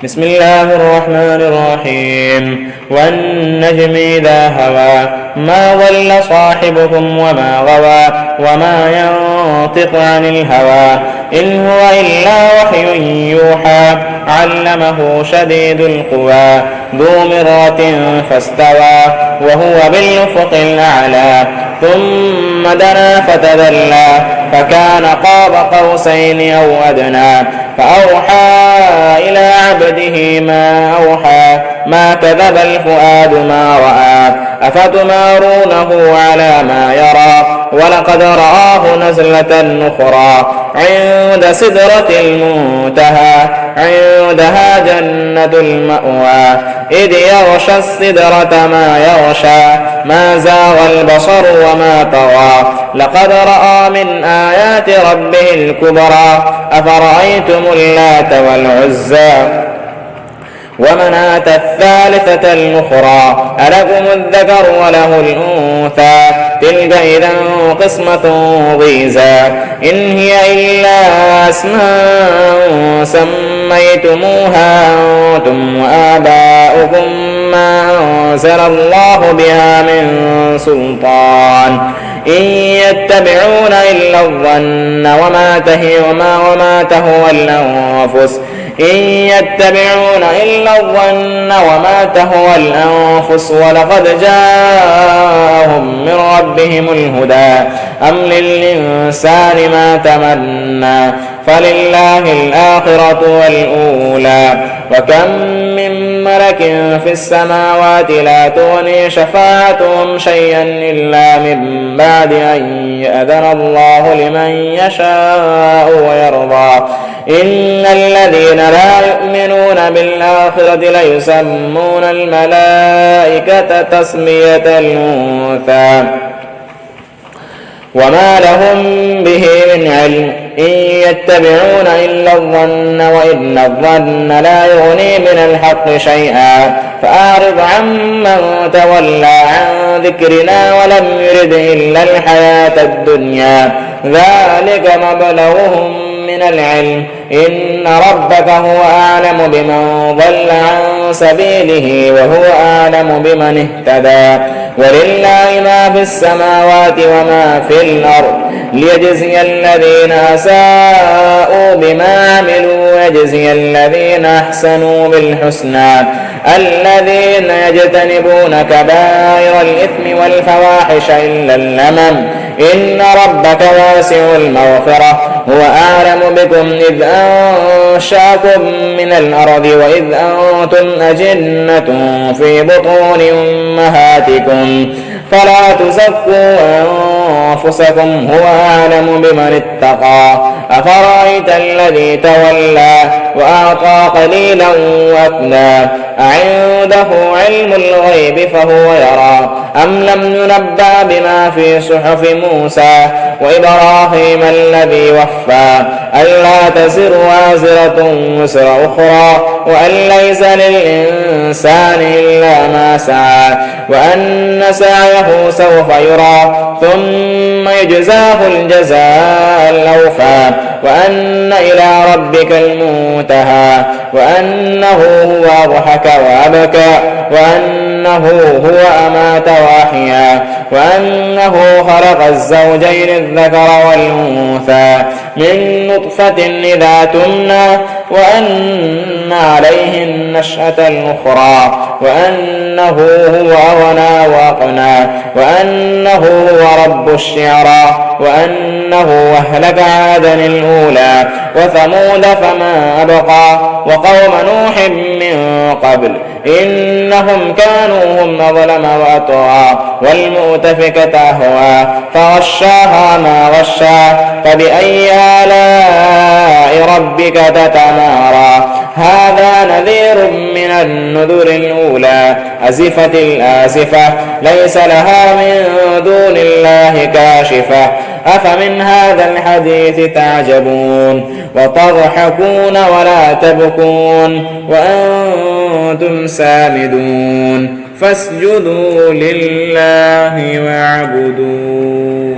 بسم الله الرحمن الرحيم والنجم إذا هوى ما ضل صاحبكم وما غوى وما ينطق عن الهوى إن هو إلا وحي يوحى علمه شديد القوى ذو مرة فاستوى وهو بالأفق الأعلى ثم دنا فتدلى فكان قاب قوسين أو أدنى فأوحى إلى عبده ما أوحى ما كذب الفؤاد ما رأى أفتمارونه على ما يرى ولقد رآه نزلة أخرى عند سدرة المنتهى عندها جنة المأوى إذ يغشى السدرة ما يغشى ما زاغ البصر وما طغى لقد رأى من آيات ربه الكبرى أفرأيتم اللات والعزى ومناة الثالثة الأخرى ألكم الذكر وله الأنثى تلك إذا قسمة ضيزى إن هي إلا أسماء سميتموها أنتم وآباؤكم ما أنزل الله بها من سلطان إن يتبعون إلا الظن وما تهوى الأنفس إن يتبعون إلا الظن وما تهوى الأنفس ولقد جاءهم من ربهم الهدى أم للإنسان ما تمنى فلله الآخرة والأولى وكم من ملك في السماوات لا تغني شفاعتهم شيئا إلا من بعد أن يأذن الله لمن يشاء ويرضى إن الذين لا يؤمنون بالآخرة ليسمون الملائكة تسمية الأنثى وما لهم به من علم إن يتبعون إلا الظن وإن الظن لا يغني من الحق شيئا فأعرض عمن تولى عن ذكرنا ولم يرد إلا الحياة الدنيا ذلك مبلغهم من العلم إن ربك هو أعلم بمن ضل عن سبيله وهو أعلم بمن اهتدى ولله ما في السماوات وما في الأرض ليجزي الذين أساءوا بما عملوا ويجزي الذين أحسنوا بالحسنى الذين يجتنبون كبائر الإثم والفواحش إلا اللمم إن ربك واسع المغفرة هو أعلم بكم إذ أنشأكم من الأرض وإذ أنتم أجنة في بطون أمهاتكم فلا تزكوا أنفسكم هو أعلم بمن اتقى أفرأيت الذي تولى وأعطى قليلا وأكدى أعنده علم الغيب فهو يرى أم لم ينبأ بما في صحف موسى وإبراهيم الذي وفى ألا تزر وازرة وزر أخرى وأن ليس للإنسان إلا ما سعى وأن سعيه سوف يرى ثم يجزاه الجزاء الأوفى وأن إلى ربك المنتهى وأنه هو أضحك وأبكى وأنه هو أمات وأحيا وأنه خلق الزوجين الذكر والأنثى من نطفة إذا تمنى وأن عليه النشأة الأخرى وأنه هو أغنى وأقنى وأنه هو رب الشعرى وأنه أهلك عادا الأولى وثمود فما أبقى وقوم نوح من قبل إنهم كانوا هم أظلم وأطغى والمؤتفكة أهوى فغشاها ما غشى فبأي آلاء ربك تتمارى هذا نذير من النذر الأولى أزفت الآزفة ليس لها من دون الله كاشفة أفمن هذا الحديث تعجبون وتضحكون ولا تبكون وأنتم سامدون فاسجدوا لله واعبدوا